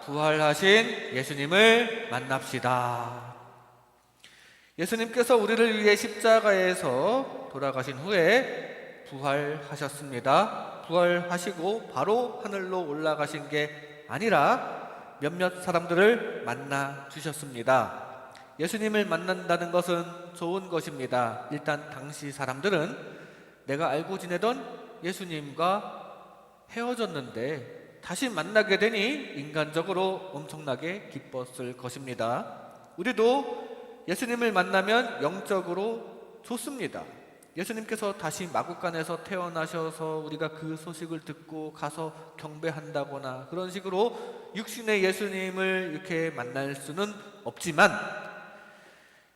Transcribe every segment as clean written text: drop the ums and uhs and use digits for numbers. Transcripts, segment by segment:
부활하신 예수님을 만납시다. 예수님께서 우리를 위해 십자가에서 돌아가신 후에 부활하셨습니다. 부활하시고 바로 하늘로 올라가신 게 아니라 몇몇 사람들을 만나 주셨습니다. 예수님을 만난다는 것은 좋은 것입니다. 일단 당시 사람들은 내가 알고 지내던 예수님과 헤어졌는데 다시 만나게 되니 인간적으로 엄청나게 기뻤을 것입니다. 우리도 예수님을 만나면 영적으로 좋습니다. 예수님께서 다시 마구간에서 태어나셔서 우리가 그 소식을 듣고 가서 경배한다거나 그런 식으로 육신의 예수님을 이렇게 만날 수는 없지만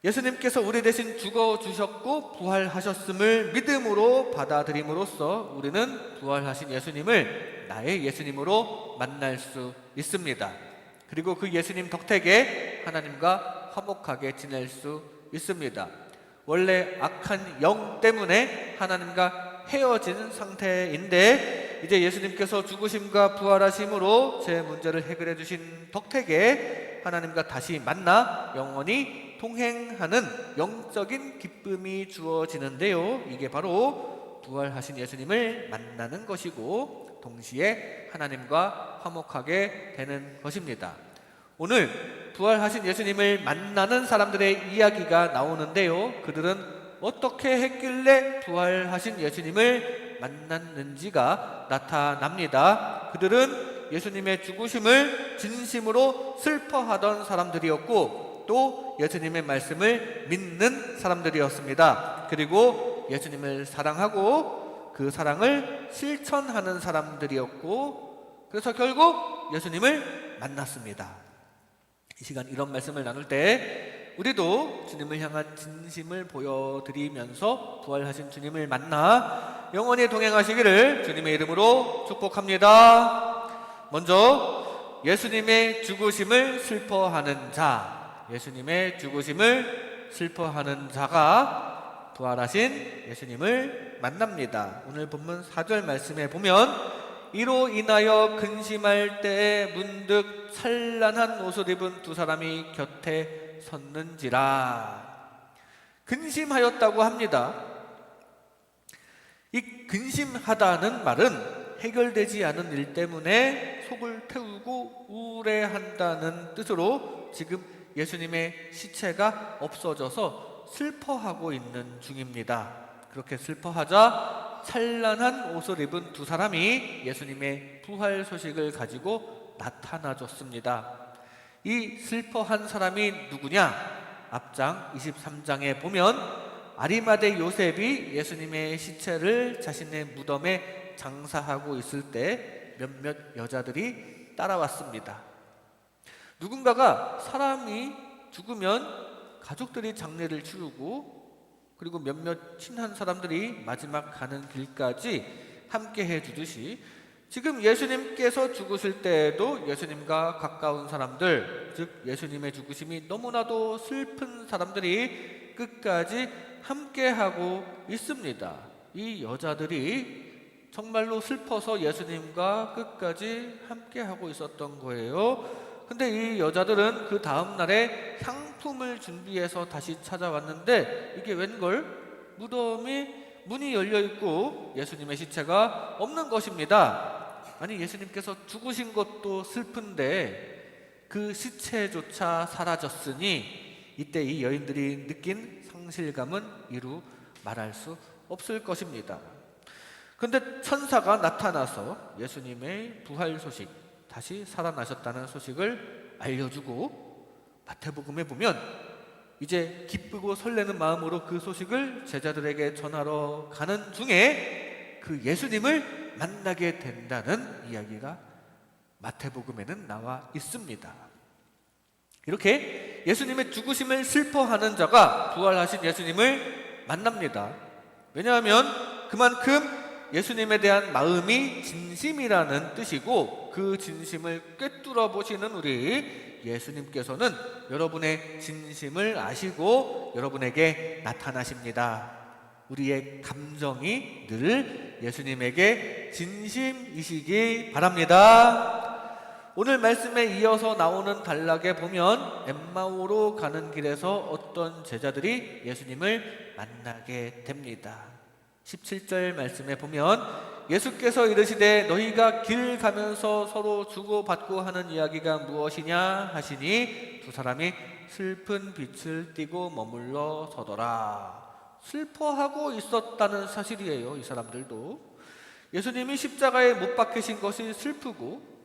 예수님께서 우리 대신 죽어주셨고 부활하셨음을 믿음으로 받아들임으로써 우리는 부활하신 예수님을 나의 예수님으로 만날 수 있습니다. 그리고 그 예수님 덕택에 하나님과 화목하게 지낼 수 있습니다. 원래 악한 영 때문에 하나님과 헤어진 상태인데 이제 예수님께서 죽으심과 부활하심으로 제 문제를 해결해 주신 덕택에 하나님과 다시 만나 영원히 동행하는 영적인 기쁨이 주어지는데요. 이게 바로 부활하신 예수님을 만나는 것이고 동시에 하나님과 화목하게 되는 것입니다. 오늘 부활하신 예수님을 만나는 사람들의 이야기가 나오는데요. 그들은 어떻게 했길래 부활하신 예수님을 만났는지가 나타납니다. 그들은 예수님의 죽으심을 진심으로 슬퍼하던 사람들이었고 또 예수님의 말씀을 믿는 사람들이었습니다. 그리고 예수님을 사랑하고 그 사랑을 실천하는 사람들이었고 그래서 결국 예수님을 만났습니다. 이 시간 이런 말씀을 나눌 때 우리도 주님을 향한 진심을 보여드리면서 부활하신 주님을 만나 영원히 동행하시기를 주님의 이름으로 축복합니다. 먼저 예수님의 죽으심을 슬퍼하는 자, 예수님의 죽으심을 슬퍼하는 자가 부활하신 예수님을 만납니다. 오늘 본문 4절 말씀에 보면 이로 인하여 근심할 때에 문득 찬란한 옷을 입은 두 사람이 곁에 섰는지라. 근심하였다고 합니다. 이 근심하다는 말은 해결되지 않은 일 때문에 속을 태우고 우울해한다는 뜻으로 지금 예수님의 시체가 없어져서 슬퍼하고 있는 중입니다. 그렇게 슬퍼하자 찬란한 옷을 입은 두 사람이 예수님의 부활 소식을 가지고 나타나줬습니다. 이 슬퍼한 사람이 누구냐? 앞장 23장에 보면 아리마대 요셉이 예수님의 시체를 자신의 무덤에 장사하고 있을 때 몇몇 여자들이 따라왔습니다. 누군가가 사람이 죽으면 가족들이 장례를 치르고 그리고 몇몇 친한 사람들이 마지막 가는 길까지 함께 해주듯이 지금 예수님께서 죽으실 때에도 예수님과 가까운 사람들, 즉 예수님의 죽으심이 너무나도 슬픈 사람들이 끝까지 함께하고 있습니다. 이 여자들이 정말로 슬퍼서 예수님과 끝까지 함께하고 있었던 거예요. 근데 이 여자들은 그 다음 날에 향품을 준비해서 다시 찾아왔는데 이게 웬걸? 무덤이 문이 열려있고 예수님의 시체가 없는 것입니다. 아니 예수님께서 죽으신 것도 슬픈데 그 시체조차 사라졌으니 이때 이 여인들이 느낀 상실감은 이루 말할 수 없을 것입니다. 근데 천사가 나타나서 예수님의 부활 소식, 다시 살아나셨다는 소식을 알려주고 마태복음에 보면 이제 기쁘고 설레는 마음으로 그 소식을 제자들에게 전하러 가는 중에 그 예수님을 만나게 된다는 이야기가 마태복음에는 나와 있습니다. 이렇게 예수님의 죽으심을 슬퍼하는 자가 부활하신 예수님을 만납니다. 왜냐하면 그만큼 예수님에 대한 마음이 진심이라는 뜻이고 그 진심을 꿰뚫어 보시는 우리 예수님께서는 여러분의 진심을 아시고 여러분에게 나타나십니다. 우리의 감정이 늘 예수님에게 진심이시기 바랍니다. 오늘 말씀에 이어서 나오는 단락에 보면 엠마오로 가는 길에서 어떤 제자들이 예수님을 만나게 됩니다. 17절 말씀에 보면 예수께서 이르시되 너희가 길 가면서 서로 주고받고 하는 이야기가 무엇이냐 하시니 두 사람이 슬픈 빛을 띠고 머물러 서더라. 슬퍼하고 있었다는 사실이에요. 이 사람들도 예수님이 십자가에 못 박히신 것이 슬프고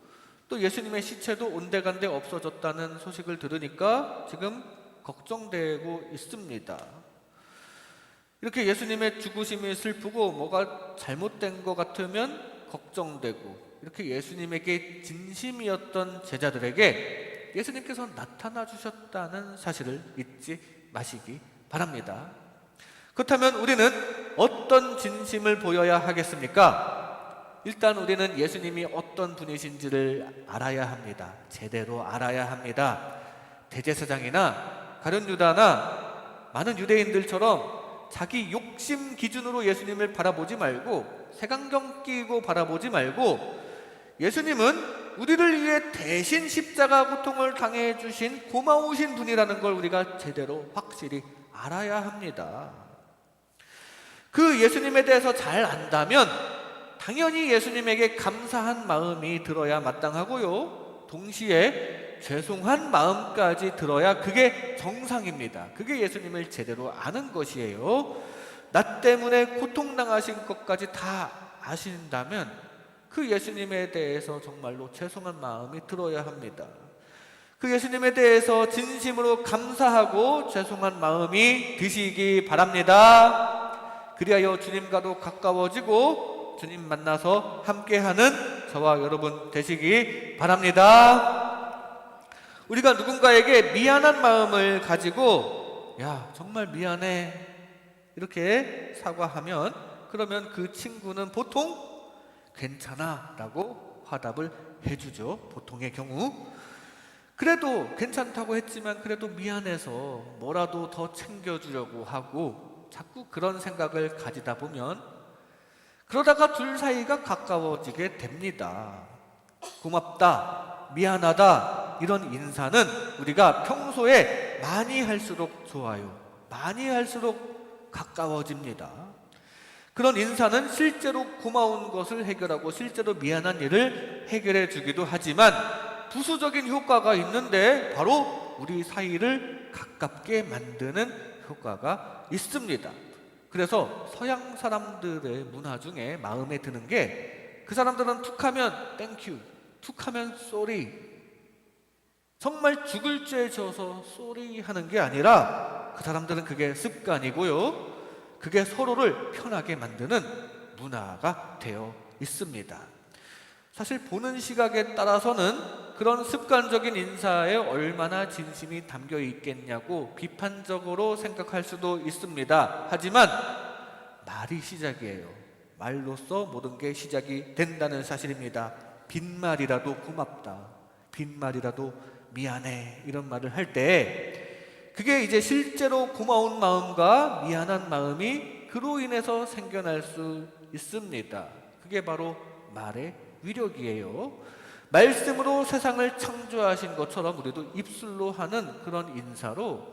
또 예수님의 시체도 온데간데 없어졌다는 소식을 들으니까 지금 걱정되고 있습니다. 이렇게 예수님의 죽으심이 슬프고 뭐가 잘못된 것 같으면 걱정되고 이렇게 예수님에게 진심이었던 제자들에게 예수님께서 나타나 주셨다는 사실을 잊지 마시기 바랍니다. 그렇다면 우리는 어떤 진심을 보여야 하겠습니까? 일단 우리는 예수님이 어떤 분이신지를 알아야 합니다. 제대로 알아야 합니다. 대제사장이나 가룟 유다나 많은 유대인들처럼 자기 욕심 기준으로 예수님을 바라보지 말고 색안경 끼고 바라보지 말고 예수님은 우리를 위해 대신 십자가 고통을 당해 주신 고마우신 분이라는 걸 우리가 제대로 확실히 알아야 합니다. 그 예수님에 대해서 잘 안다면 당연히 예수님에게 감사한 마음이 들어야 마땅하고요. 동시에 죄송한 마음까지 들어야 그게 정상입니다. 그게 예수님을 제대로 아는 것이에요. 나 때문에 고통당하신 것까지 다 아신다면 그 예수님에 대해서 정말로 죄송한 마음이 들어야 합니다. 그 예수님에 대해서 진심으로 감사하고 죄송한 마음이 드시기 바랍니다. 그리하여 주님과도 가까워지고 주님 만나서 함께하는 저와 여러분 되시기 바랍니다. 우리가 누군가에게 미안한 마음을 가지고 야 정말 미안해 이렇게 사과하면 그러면 그 친구는 보통 괜찮아 라고 화답을 해주죠. 보통의 경우. 그래도 괜찮다고 했지만 그래도 미안해서 뭐라도 더 챙겨주려고 하고 자꾸 그런 생각을 가지다 보면 그러다가 둘 사이가 가까워지게 됩니다. 고맙다, 미안하다 이런 인사는 우리가 평소에 많이 할수록 좋아요. 많이 할수록 가까워집니다. 그런 인사는 실제로 고마운 것을 해결하고 실제로 미안한 일을 해결해 주기도 하지만 부수적인 효과가 있는데 바로 우리 사이를 가깝게 만드는 효과가 있습니다. 그래서 서양 사람들의 문화 중에 마음에 드는 게 그 사람들은 툭하면 땡큐, 툭하면 쏘리, 정말 죽을 죄 져서 쏘리 하는 게 아니라 그 사람들은 그게 습관이고요. 그게 서로를 편하게 만드는 문화가 되어 있습니다. 사실 보는 시각에 따라서는 그런 습관적인 인사에 얼마나 진심이 담겨 있겠냐고 비판적으로 생각할 수도 있습니다. 하지만 말이 시작이에요. 말로써 모든 게 시작이 된다는 사실입니다. 빈말이라도 고맙다, 빈말이라도 미안해 이런 말을 할 때 그게 이제 실제로 고마운 마음과 미안한 마음이 그로 인해서 생겨날 수 있습니다. 그게 바로 말의 위력이에요. 말씀으로 세상을 창조하신 것처럼 우리도 입술로 하는 그런 인사로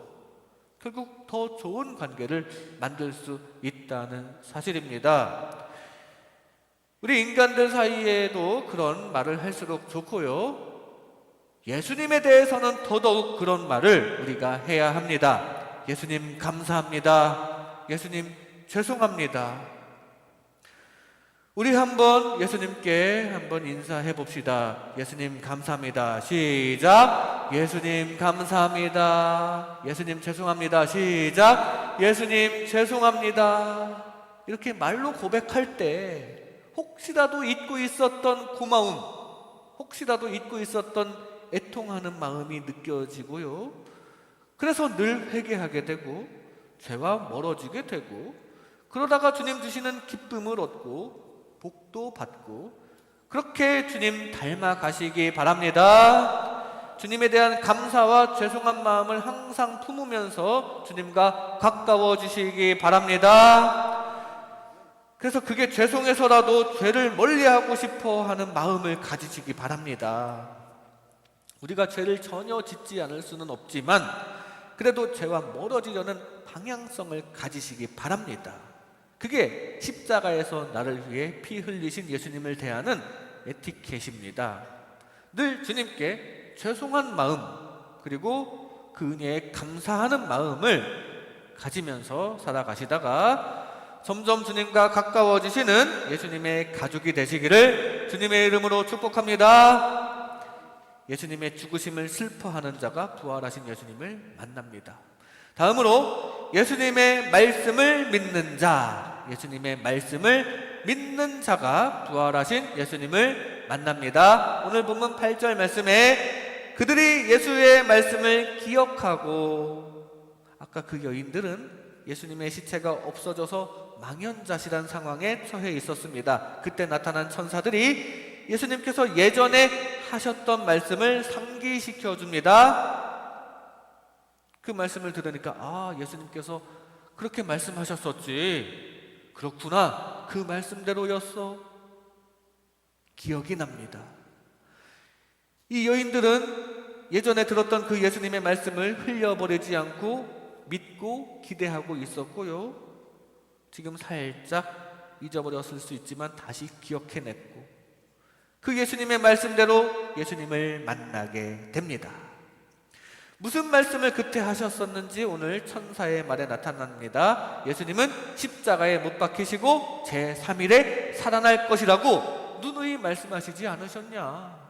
결국 더 좋은 관계를 만들 수 있다는 사실입니다. 우리 인간들 사이에도 그런 말을 할수록 좋고요. 예수님에 대해서는 더더욱 그런 말을 우리가 해야 합니다. 예수님 감사합니다. 예수님 죄송합니다. 우리 한번 예수님께 한번 인사해 봅시다. 예수님 감사합니다. 시작. 예수님 감사합니다. 예수님 죄송합니다. 시작. 예수님 죄송합니다. 이렇게 말로 고백할 때 혹시라도 잊고 있었던 고마움, 혹시라도 잊고 있었던 애통하는 마음이 느껴지고요. 그래서 늘 회개하게 되고 죄와 멀어지게 되고 그러다가 주님 주시는 기쁨을 얻고 복도 받고 그렇게 주님 닮아가시기 바랍니다. 주님에 대한 감사와 죄송한 마음을 항상 품으면서 주님과 가까워지시기 바랍니다. 그래서 그게 죄송해서라도 죄를 멀리하고 싶어 하는 마음을 가지시기 바랍니다. 우리가 죄를 전혀 짓지 않을 수는 없지만 그래도 죄와 멀어지려는 방향성을 가지시기 바랍니다. 그게 십자가에서 나를 위해 피 흘리신 예수님을 대하는 에티켓입니다. 늘 주님께 죄송한 마음 그리고 그 은혜에 감사하는 마음을 가지면서 살아가시다가 점점 주님과 가까워지시는 예수님의 가족이 되시기를 주님의 이름으로 축복합니다. 예수님의 죽으심을 슬퍼하는 자가 부활하신 예수님을 만납니다. 다음으로 예수님의 말씀을 믿는 자, 예수님의 말씀을 믿는 자가 부활하신 예수님을 만납니다. 오늘 본문 8절 말씀에 그들이 예수의 말씀을 기억하고, 아까 그 여인들은 예수님의 시체가 없어져서 망연자실한 상황에 처해 있었습니다. 그때 나타난 천사들이 예수님께서 예전에 하셨던 말씀을 상기시켜 줍니다. 그 말씀을 들으니까 예수님께서 그렇게 말씀하셨었지. 그렇구나. 그 말씀대로였어. 기억이 납니다. 이 여인들은 예전에 들었던 그 예수님의 말씀을 흘려버리지 않고 믿고 기대하고 있었고요. 지금 살짝 잊어버렸을 수 있지만 다시 기억해냈고 그 예수님의 말씀대로 예수님을 만나게 됩니다. 무슨 말씀을 그때 하셨었는지 오늘 천사의 말에 나타납니다. 예수님은 십자가에 못 박히시고 제3일에 살아날 것이라고 누누이 말씀하시지 않으셨냐?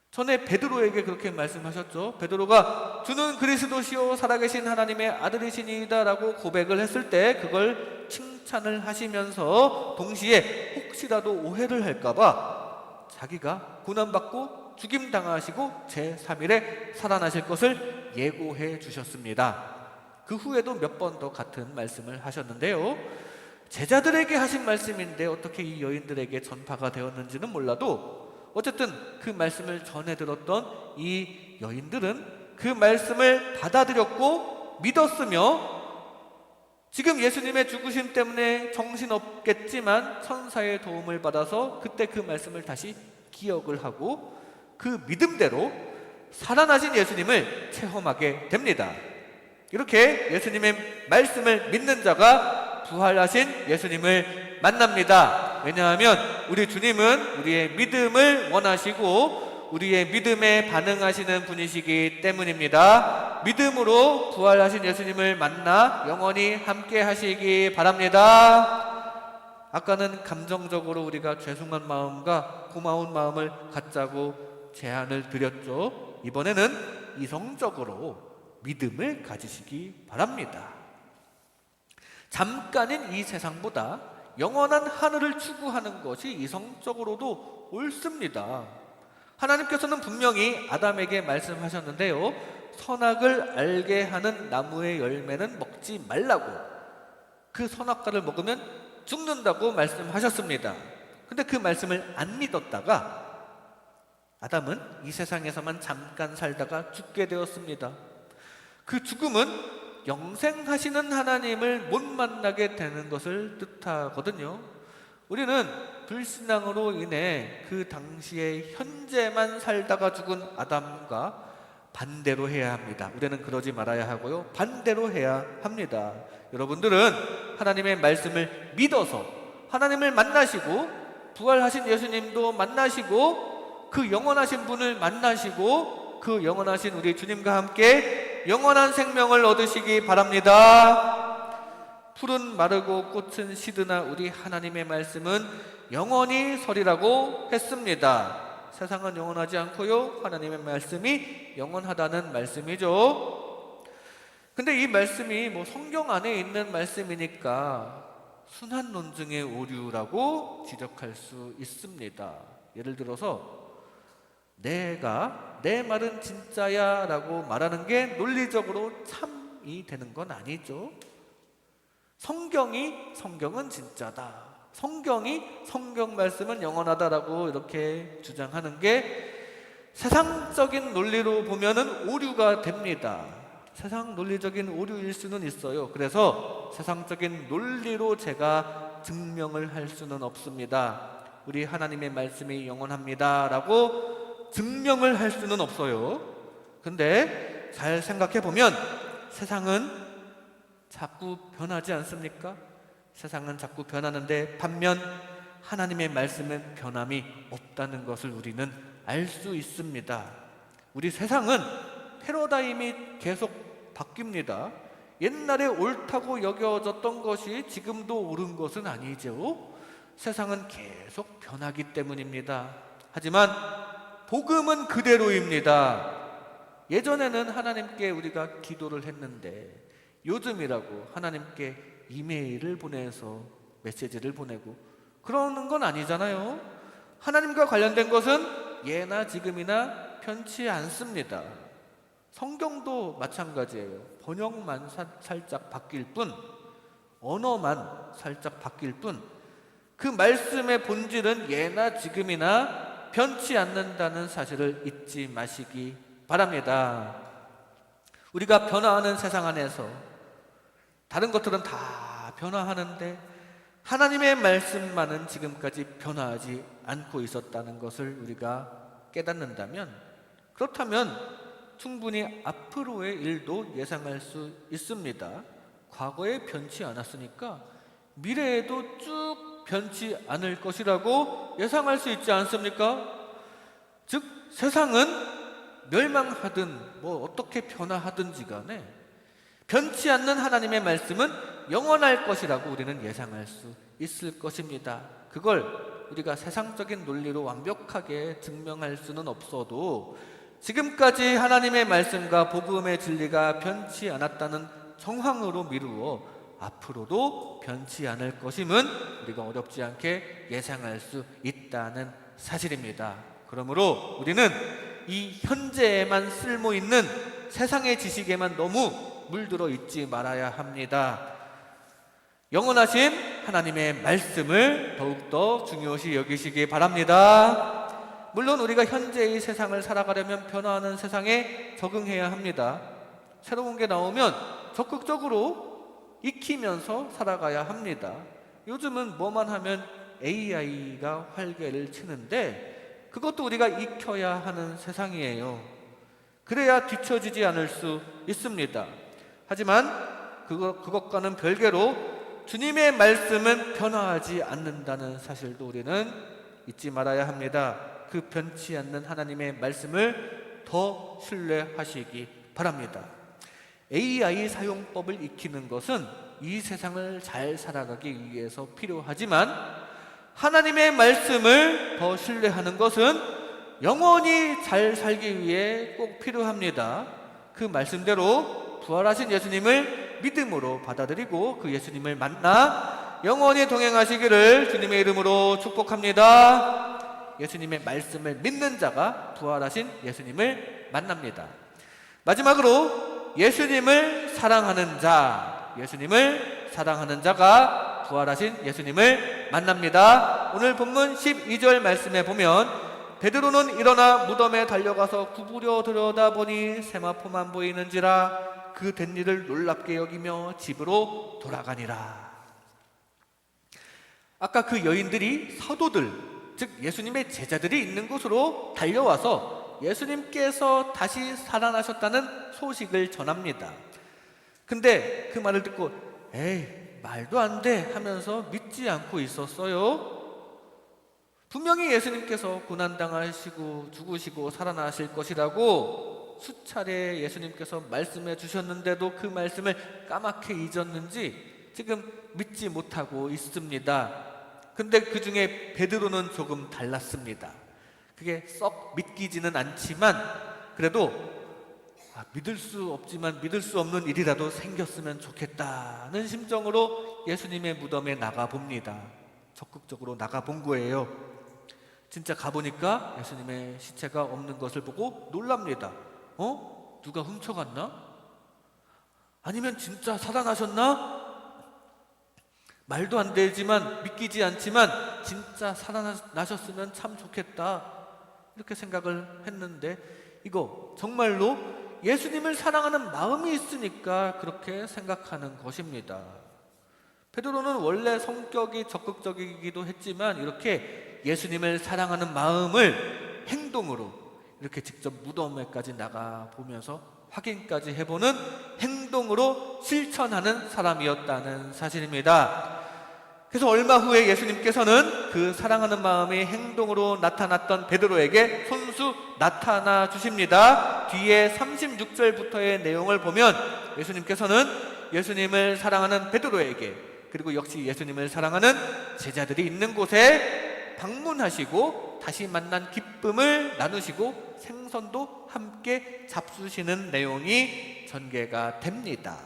전에 베드로에게 그렇게 말씀하셨죠. 베드로가 주는 그리스도시요 살아계신 하나님의 아들이시니이다 라고 고백을 했을 때 그걸 칭찬을 하시면서 동시에 혹시라도 오해를 할까봐 자기가 고난받고 죽임당하시고 제3일에 살아나실 것을 예고해 주셨습니다. 그 후에도 몇 번 더 같은 말씀을 하셨는데요. 제자들에게 하신 말씀인데 어떻게 이 여인들에게 전파가 되었는지는 몰라도 어쨌든 그 말씀을 전해 들었던 이 여인들은 그 말씀을 받아들였고 믿었으며 지금 예수님의 죽으심 때문에 정신없겠지만 천사의 도움을 받아서 그때 그 말씀을 다시 기억을 하고 그 믿음대로 살아나신 예수님을 체험하게 됩니다. 이렇게 예수님의 말씀을 믿는 자가 부활하신 예수님을 만납니다. 왜냐하면 우리 주님은 우리의 믿음을 원하시고 우리의 믿음에 반응하시는 분이시기 때문입니다. 믿음으로 부활하신 예수님을 만나 영원히 함께 하시기 바랍니다. 아까는 감정적으로 우리가 죄송한 마음과 고마운 마음을 갖자고 제안을 드렸죠. 이번에는 이성적으로 믿음을 가지시기 바랍니다. 잠깐인 이 세상보다 영원한 하늘을 추구하는 것이 이성적으로도 옳습니다. 하나님께서는 분명히 아담에게 말씀하셨는데요. 선악을 알게 하는 나무의 열매는 먹지 말라고, 그 선악과를 먹으면 죽는다고 말씀하셨습니다. 근데 그 말씀을 안 믿었다가 아담은 이 세상에서만 잠깐 살다가 죽게 되었습니다. 그 죽음은 영생하시는 하나님을 못 만나게 되는 것을 뜻하거든요. 우리는 불신앙으로 인해 그 당시에 현재만 살다가 죽은 아담과 반대로 해야 합니다. 우리는 그러지 말아야 하고요. 반대로 해야 합니다. 여러분들은 하나님의 말씀을 믿어서 하나님을 만나시고 부활하신 예수님도 만나시고 그 영원하신 분을 만나시고 그 영원하신 우리 주님과 함께 영원한 생명을 얻으시기 바랍니다. 풀은 마르고 꽃은 시드나 우리 하나님의 말씀은 영원히 서리라고 했습니다. 세상은 영원하지 않고요, 하나님의 말씀이 영원하다는 말씀이죠. 근데 이 말씀이 성경 안에 있는 말씀이니까 순한 논증의 오류라고 지적할 수 있습니다. 예를 들어서 내가 내 말은 진짜야 라고 말하는 게 논리적으로 참이 되는 건 아니죠. 성경은 진짜다, 성경 말씀은 영원하다라고 이렇게 주장하는 게 세상적인 논리로 보면은 오류가 됩니다. 세상 논리적인 오류일 수는 있어요. 그래서 세상적인 논리로 제가 증명을 할 수는 없습니다. 우리 하나님의 말씀이 영원합니다 라고 증명을 할 수는 없어요. 근데 잘 생각해 보면 세상은 자꾸 변하지 않습니까? 세상은 자꾸 변하는데 반면 하나님의 말씀은 변함이 없다는 것을 우리는 알 수 있습니다. 우리 세상은 패러다임이 계속 바뀝니다. 옛날에 옳다고 여겨졌던 것이 지금도 옳은 것은 아니죠. 세상은 계속 변하기 때문입니다. 하지만 복음은 그대로입니다. 예전에는 하나님께 우리가 기도를 했는데 요즘이라고 하나님께 이메일을 보내서 메시지를 보내고 그러는 건 아니잖아요. 하나님과 관련된 것은 예나 지금이나 변치 않습니다. 성경도 마찬가지예요. 번역만 살짝 바뀔 뿐, 언어만 살짝 바뀔 뿐, 그 말씀의 본질은 예나 지금이나 변치 않는다는 사실을 잊지 마시기 바랍니다. 우리가 변화하는 세상 안에서 다른 것들은 다 변화하는데 하나님의 말씀만은 지금까지 변화하지 않고 있었다는 것을 우리가 깨닫는다면, 그렇다면 충분히 앞으로의 일도 예상할 수 있습니다. 과거에 변치 않았으니까 미래에도 쭉 변치 않을 것이라고 예상할 수 있지 않습니까? 즉 세상은 멸망하든 어떻게 변화하든지 간에 변치 않는 하나님의 말씀은 영원할 것이라고 우리는 예상할 수 있을 것입니다. 그걸 우리가 세상적인 논리로 완벽하게 증명할 수는 없어도 지금까지 하나님의 말씀과 복음의 진리가 변치 않았다는 정황으로 미루어 앞으로도 변치 않을 것임은 우리가 어렵지 않게 예상할 수 있다는 사실입니다. 그러므로 우리는 이 현재에만 쓸모 있는 세상의 지식에만 너무 물들어 있지 말아야 합니다. 영원하신 하나님의 말씀을 더욱더 중요시 여기시기 바랍니다. 물론 우리가 현재의 세상을 살아가려면 변화하는 세상에 적응해야 합니다. 새로운 게 나오면 적극적으로 익히면서 살아가야 합니다. 요즘은 뭐만 하면 AI가 활개를 치는데 그것도 우리가 익혀야 하는 세상이에요. 그래야 뒤처지지 않을 수 있습니다. 하지만 그것과는 별개로 주님의 말씀은 변화하지 않는다는 사실도 우리는 잊지 말아야 합니다. 그 변치 않는 하나님의 말씀을 더 신뢰하시기 바랍니다. AI 사용법을 익히는 것은 이 세상을 잘 살아가기 위해서 필요하지만 하나님의 말씀을 더 신뢰하는 것은 영원히 잘 살기 위해 꼭 필요합니다. 그 말씀대로 부활하신 예수님을 믿음으로 받아들이고 그 예수님을 만나 영원히 동행하시기를 주님의 이름으로 축복합니다. 예수님의 말씀을 믿는 자가 부활하신 예수님을 만납니다. 마지막으로 예수님을 사랑하는 자가 부활하신 예수님을 만납니다. 오늘 본문 12절 말씀에 보면 베드로는 일어나 무덤에 달려가서 구부려 들여다보니 세마포만 보이는지라 그 된 일을 놀랍게 여기며 집으로 돌아가니라. 아까 그 여인들이 사도들, 즉 예수님의 제자들이 있는 곳으로 달려와서 예수님께서 다시 살아나셨다는 소식을 전합니다. 근데 그 말을 듣고 에이 말도 안 돼 하면서 믿지 않고 있었어요. 분명히 예수님께서 고난당하시고 죽으시고 살아나실 것이라고 수차례 예수님께서 말씀해 주셨는데도 그 말씀을 까맣게 잊었는지 지금 믿지 못하고 있습니다. 근데 그 중에 베드로는 조금 달랐습니다. 그게 썩 믿기지는 않지만 그래도 믿을 수 없지만 믿을 수 없는 일이라도 생겼으면 좋겠다는 심정으로 예수님의 무덤에 나가봅니다. 적극적으로 나가본 거예요. 진짜 가보니까 예수님의 시체가 없는 것을 보고 놀랍니다. 누가 훔쳐갔나? 아니면 진짜 살아나셨나? 말도 안 되지만 믿기지 않지만 진짜 살아나셨으면 참 좋겠다 이렇게 생각을 했는데 이거 정말로 예수님을 사랑하는 마음이 있으니까 그렇게 생각하는 것입니다. 베드로는 원래 성격이 적극적이기도 했지만 이렇게 예수님을 사랑하는 마음을 행동으로 이렇게 직접 무덤에까지 나가 보면서 확인까지 해보는 행동으로 실천하는 사람이었다는 사실입니다. 그래서 얼마 후에 예수님께서는 그 사랑하는 마음이 행동으로 나타났던 베드로에게 손수 나타나 주십니다. 뒤에 36절부터의 내용을 보면 예수님께서는 예수님을 사랑하는 베드로에게, 그리고 역시 예수님을 사랑하는 제자들이 있는 곳에 방문하시고 다시 만난 기쁨을 나누시고 생선도 함께 잡수시는 내용이 전개가 됩니다.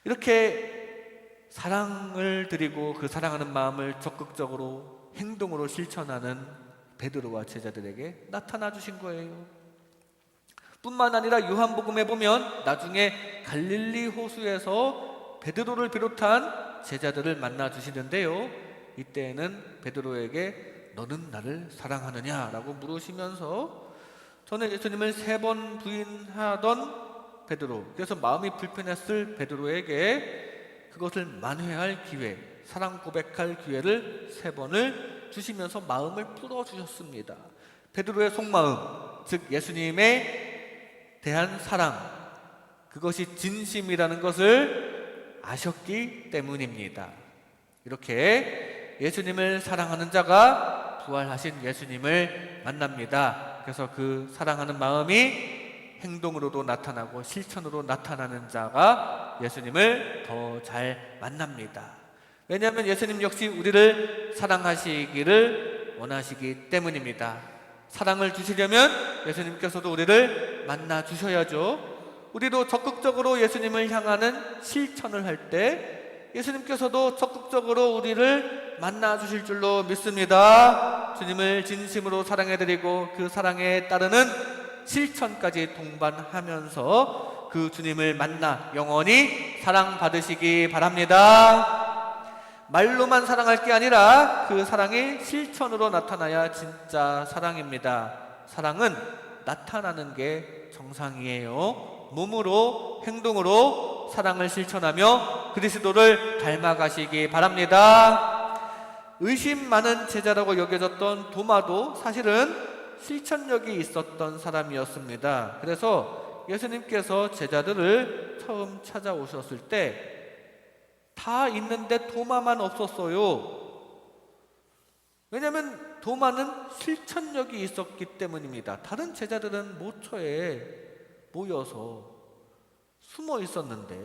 이렇게 사랑을 드리고 그 사랑하는 마음을 적극적으로 행동으로 실천하는 베드로와 제자들에게 나타나 주신 거예요. 뿐만 아니라 요한복음에 보면 나중에 갈릴리 호수에서 베드로를 비롯한 제자들을 만나 주시는데요, 이때에는 베드로에게 너는 나를 사랑하느냐라고 물으시면서 저는 예수님을 3번 부인하던 베드로, 그래서 마음이 불편했을 베드로에게 그것을 만회할 기회, 사랑 고백할 기회를 3번을 주시면서 마음을 풀어주셨습니다. 베드로의 속마음, 즉 예수님에 대한 사랑, 그것이 진심이라는 것을 아셨기 때문입니다. 이렇게 예수님을 사랑하는 자가 부활하신 예수님을 만납니다. 그래서 그 사랑하는 마음이 행동으로도 나타나고 실천으로 나타나는 자가 예수님을 더 잘 만납니다. 왜냐하면 예수님 역시 우리를 사랑하시기를 원하시기 때문입니다. 사랑을 주시려면 예수님께서도 우리를 만나 주셔야죠. 우리도 적극적으로 예수님을 향하는 실천을 할 때 예수님께서도 적극적으로 우리를 만나 주실 줄로 믿습니다. 주님을 진심으로 사랑해드리고 그 사랑에 따르는 실천까지 동반하면서 그 주님을 만나 영원히 사랑받으시기 바랍니다. 말로만 사랑할 게 아니라 그 사랑이 실천으로 나타나야 진짜 사랑입니다. 사랑은 나타나는 게 정상이에요. 몸으로, 행동으로 사랑을 실천하며 그리스도를 닮아가시기 바랍니다. 의심 많은 제자라고 여겨졌던 도마도 사실은 실천력이 있었던 사람이었습니다. 그래서 예수님께서 제자들을 처음 찾아오셨을 때 다 있는데 도마만 없었어요. 왜냐하면 도마는 실천력이 있었기 때문입니다. 다른 제자들은 모처에 모여서 숨어 있었는데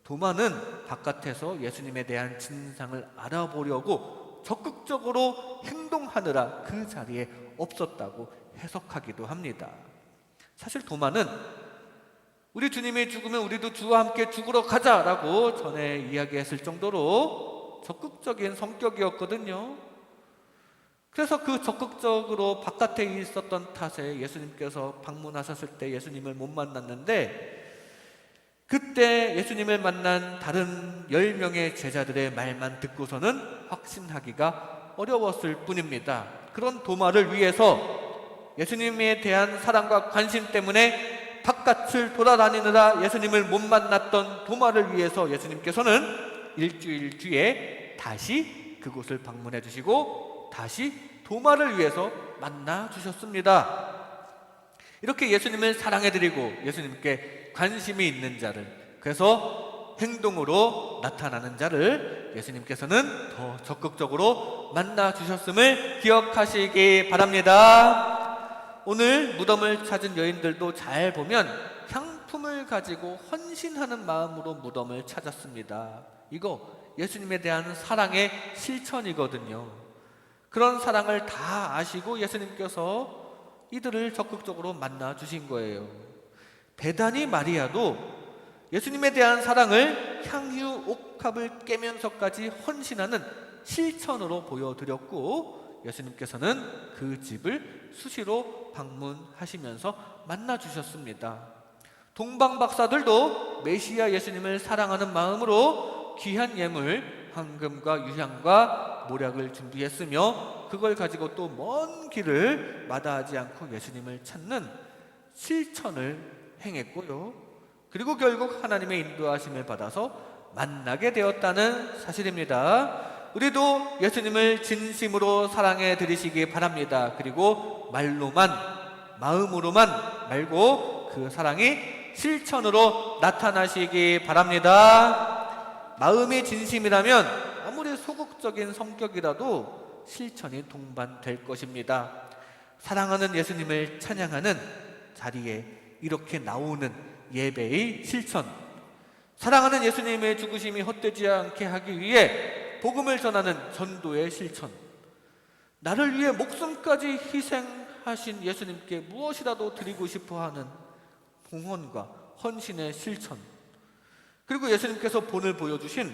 도마는 바깥에서 예수님에 대한 진상을 알아보려고 적극적으로 행동하느라 그 자리에 없었다고 해석하기도 합니다. 사실 도마는 우리 주님이 죽으면 우리도 주와 함께 죽으러 가자라고 전에 이야기했을 정도로 적극적인 성격이었거든요. 그래서 그 적극적으로 바깥에 있었던 탓에 예수님께서 방문하셨을 때 예수님을 못 만났는데, 그때 예수님을 만난 다른 10명의 제자들의 말만 듣고서는 확신하기가 어려웠을 뿐입니다. 그런 도마를 위해서 예수님에 대한 사랑과 관심 때문에 바깥을 돌아다니느라 예수님을 못 만났던 도마를 위해서 예수님께서는 일주일 뒤에 다시 그곳을 방문해 주시고 다시 도마를 위해서 만나 주셨습니다. 이렇게 예수님을 사랑해드리고 예수님께 관심이 있는 자를, 그래서 행동으로 나타나는 자를 예수님께서는 더 적극적으로 만나 주셨음을 기억하시기 바랍니다. 오늘 무덤을 찾은 여인들도 잘 보면 향품을 가지고 헌신하는 마음으로 무덤을 찾았습니다. 이거 예수님에 대한 사랑의 실천이거든요. 그런 사랑을 다 아시고 예수님께서 이들을 적극적으로 만나 주신 거예요. 베다니 마리아도 예수님에 대한 사랑을 향유 옥합을 깨면서까지 헌신하는 실천으로 보여드렸고, 예수님께서는 그 집을 수시로 방문하시면서 만나 주셨습니다. 동방 박사들도 메시아 예수님을 사랑하는 마음으로 귀한 예물, 황금과 유향과 모략을 준비했으며 그걸 가지고 또 먼 길을 마다하지 않고 예수님을 찾는 실천을 행했고요. 그리고 결국 하나님의 인도하심을 받아서 만나게 되었다는 사실입니다. 우리도 예수님을 진심으로 사랑해 드리시기 바랍니다. 그리고 말로만 마음으로만 말고 그 사랑이 실천으로 나타나시기 바랍니다. 마음이 진심이라면 아무리 소극적인 성격이라도 실천이 동반될 것입니다. 사랑하는 예수님을 찬양하는 자리에 이렇게 나오는 예배의 실천, 사랑하는 예수님의 죽으심이 헛되지 않게 하기 위해 복음을 전하는 전도의 실천, 나를 위해 목숨까지 희생하신 예수님께 무엇이라도 드리고 싶어하는 봉헌과 헌신의 실천, 그리고 예수님께서 본을 보여주신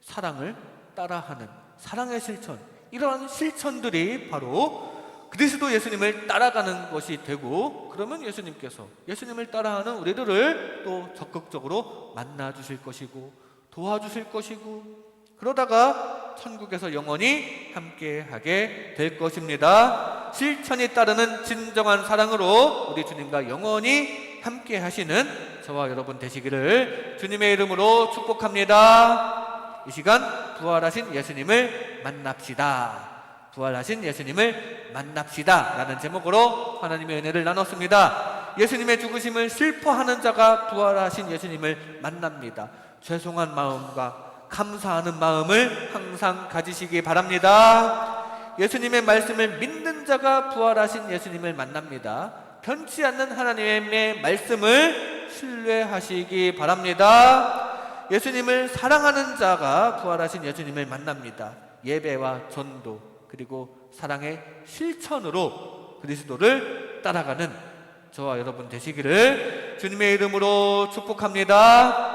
사랑을 따라하는 사랑의 실천, 이러한 실천들이 바로 그리스도 예수님을 따라가는 것이 되고, 그러면 예수님께서 예수님을 따라하는 우리들을 또 적극적으로 만나 주실 것이고 도와주실 것이고, 그러다가 천국에서 영원히 함께하게 될 것입니다. 실천이 따르는 진정한 사랑으로 우리 주님과 영원히 함께하시는 저와 여러분 되시기를 주님의 이름으로 축복합니다. 이 시간 부활하신 예수님을 만납시다. 부활하신 예수님을 만납시다 라는 제목으로 하나님의 은혜를 나눴습니다. 예수님의 죽으심을 슬퍼하는 자가 부활하신 예수님을 만납니다. 죄송한 마음과 감사하는 마음을 항상 가지시기 바랍니다. 예수님의 말씀을 믿는 자가 부활하신 예수님을 만납니다. 변치 않는 하나님의 말씀을 신뢰하시기 바랍니다. 예수님을 사랑하는 자가 부활하신 예수님을 만납니다. 예배와 전도 그리고 사랑의 실천으로 그리스도를 따라가는 저와 여러분 되시기를 주님의 이름으로 축복합니다.